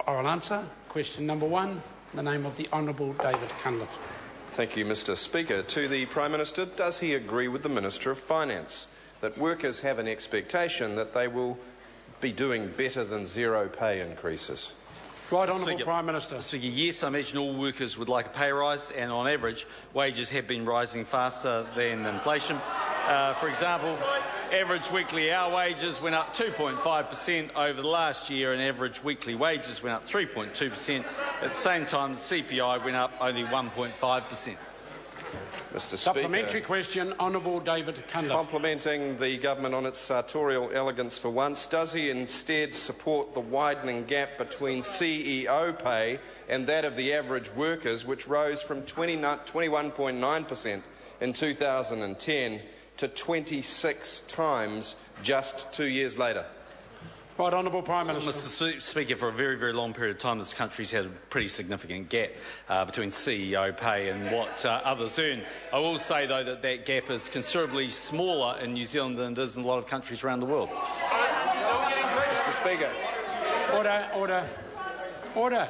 Oral answer. Question number 1, in the name of the Honourable David Cunliffe. Thank you, Mr Speaker. To the Prime Minister, does he agree with the Minister of Finance that workers have an expectation that they will be doing better than zero pay increases? Right, Honourable Prime Minister. Mr Speaker, yes, I imagine all workers would like a pay rise, and on average, wages have been rising faster than inflation. For example, average weekly hour wages went up 2.5% over the last year, and average weekly wages went up 3.2%. At the same time, the CPI went up only 1.5%. Mr Supplementary Speaker, question, Honourable David Cunliffe. complimenting the government on its sartorial elegance for once, does he instead support the widening gap between CEO pay and that of the average workers, which rose from 21.9% in 2010 to 26 times just 2 years later? Right, Honourable Prime Minister. Mr Speaker, for a very, very long period of time, this country's had a pretty significant gap between CEO pay and what others earn. I will say, though, that that gap is considerably smaller in New Zealand than it is in a lot of countries around the world. Mr Speaker. Order.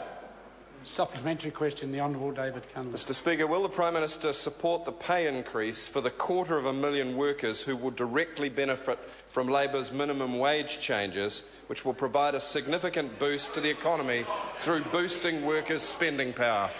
Supplementary question, the Honourable David Cunliffe. Mr Speaker, will the Prime Minister support the pay increase for the 250,000 workers who will directly benefit from Labour's minimum wage changes, which will provide a significant boost to the economy through boosting workers' spending power?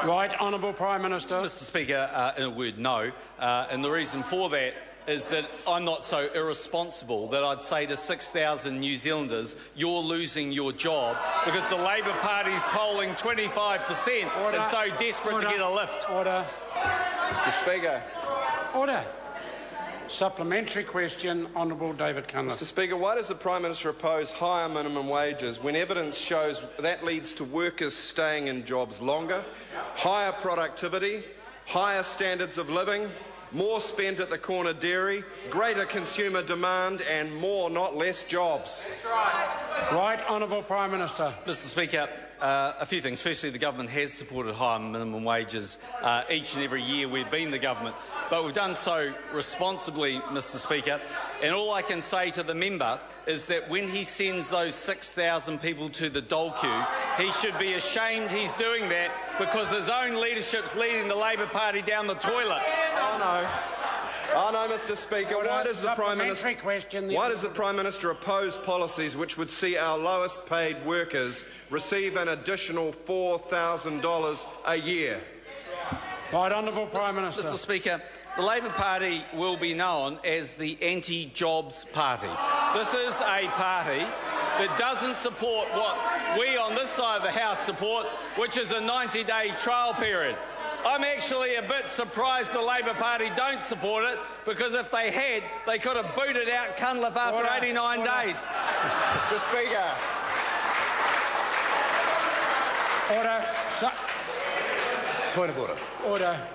Right, Honourable Prime Minister. Mr Speaker, in a word, no. And the reason for that is that I'm not so irresponsible that I'd say to 6,000 New Zealanders, you're losing your job because the Labour Party's polling 25% and so desperate to get a lift. Order. Mr Speaker. Order. Supplementary question, Honourable David Cunliffe. Mr Speaker, why does the Prime Minister oppose higher minimum wages when evidence shows that leads to workers staying in jobs longer, higher productivity, higher standards of living, more spent at the corner dairy, greater consumer demand and more, not less, jobs? Right, Honourable Prime Minister. Mr Speaker, a few things. Firstly, the government has supported higher minimum wages each and every year we've been the government, but we've done so responsibly, Mr Speaker, and all I can say to the member is that when he sends those 6,000 people to the dole queue, he should be ashamed he's doing that because his own leadership's leading the Labour Party down the toilet. Oh no, Mr Speaker, why does the Prime Minister oppose policies which would see our lowest paid workers receive an additional $4,000 a year? Right, Honourable Prime Minister. Mr Speaker, the Labour Party will be known as the anti-jobs party. This is a party that doesn't support what we on this side of the House support, which is a 90-day trial period. I'm actually a bit surprised the Labour Party don't support it, because if they had, they could have booted out Cunliffe after 89 days. Mr Speaker. Order. Point of order. Order.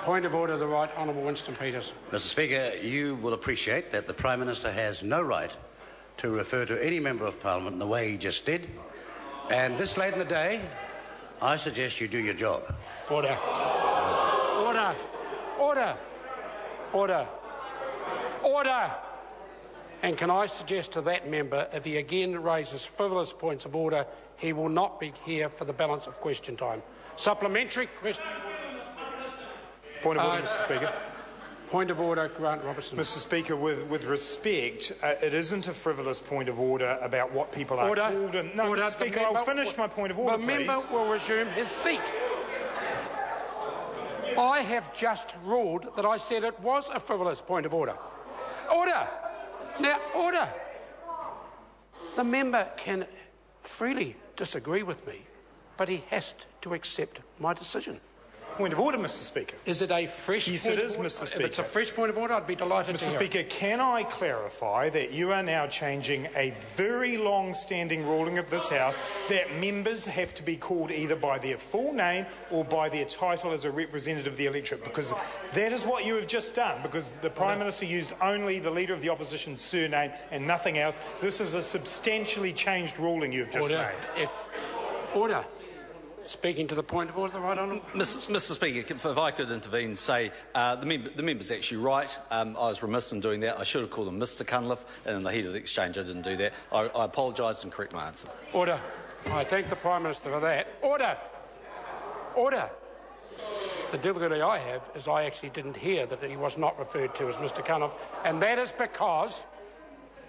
Point of order, the Right Honourable Winston Peters. Mr Speaker, you will appreciate that the Prime Minister has no right to refer to any Member of Parliament in the way he just did. And this late in the day, I suggest you do your job. Order. Order. Order. Order. Order. And can I suggest to that member, if he again raises frivolous points of order, he will not be here for the balance of question time. Supplementary question. Point of order, Mr Speaker. Point of order, Grant Robertson. Mr Speaker, with respect, it isn't a frivolous point of order about what people are called. No, Mr Speaker, I'll finish my point of order, please. The member will resume his seat. I have just ruled that I said it was a frivolous point of order. Order! Now, order! The member can freely disagree with me, but he has to accept my decision. Point of order, Mr Speaker. Is it a fresh yes, point it is, of order? Mr Speaker. If it's a fresh point of order, I'd be delighted to hear Mr Speaker, can I clarify that you are now changing a very long-standing ruling of this House that members have to be called either by their full name or by their title as a representative of the electorate, because that is what you have just done, because the Prime Minister used only the Leader of the Opposition's surname and nothing else. This is a substantially changed ruling you have just made. Order. Speaking to the point of order, the right honourable. Mr. Speaker, if I could intervene, say the member's actually right. I was remiss in doing that. I should have called him Mr. Cunliffe, and in the heat of the exchange, I didn't do that. I apologise and correct my answer. Order. I thank the Prime Minister for that. Order. Order. The difficulty I have is I actually didn't hear that he was not referred to as Mr. Cunliffe, and that is because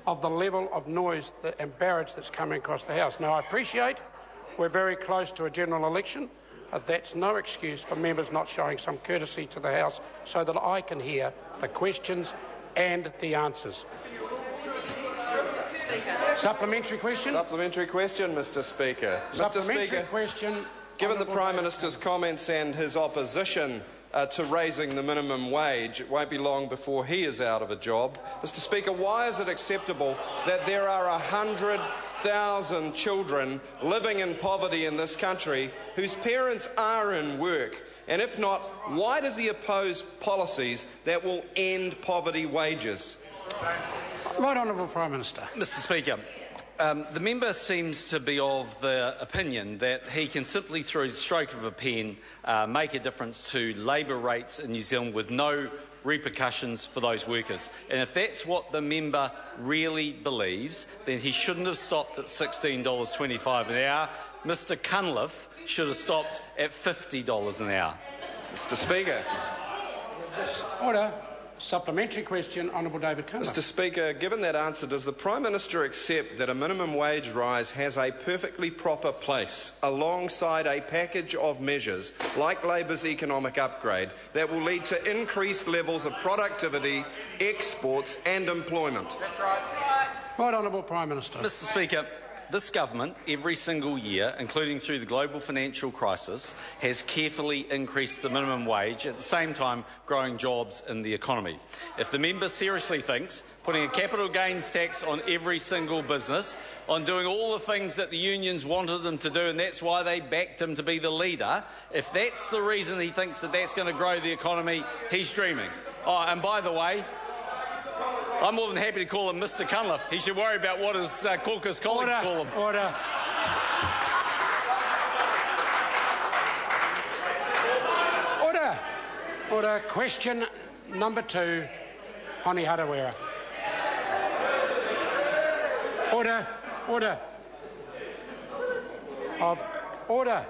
of the level of noise and barrage that's coming across the House. Now, I appreciate we're very close to a general election, but that's no excuse for members not showing some courtesy to the House so that I can hear the questions and the answers. Supplementary question? Supplementary question, Mr. Speaker. Supplementary question. Given the Prime Minister's comments and his opposition to raising the minimum wage, it won't be long before he is out of a job. Mr. Speaker, why is it acceptable that there are 100,000 children living in poverty in this country whose parents are in work? And if not, why does he oppose policies that will end poverty wages? Right Honourable Prime Minister. Mr. Speaker, the member seems to be of the opinion that he can simply, through the stroke of a pen, make a difference to labour rates in New Zealand with no repercussions for those workers. And if that's what the member really believes, then he shouldn't have stopped at $16.25 an hour. Mr. Cunliffe should have stopped at $50 an hour. Mr. Speaker. Order. Supplementary question, Honourable David Cunliffe. Mr. Speaker, given that answer, does the Prime Minister accept that a minimum wage rise has a perfectly proper place alongside a package of measures like Labour's economic upgrade that will lead to increased levels of productivity, exports and employment? Right Honourable Prime Minister. Mr. Speaker, this government, every single year, including through the global financial crisis, has carefully increased the minimum wage, at the same time growing jobs in the economy. If the member seriously thinks putting a capital gains tax on every single business, on doing all the things that the unions wanted them to do, and that's why they backed him to be the leader, if that's the reason he thinks that that's going to grow the economy, he's dreaming. Oh, and by the way, I'm more than happy to call him Mr. Cunliffe. He should worry about what his caucus colleagues call him. Order. Order. Order. Question number 2, Honi Harawira. Order. Order. Order.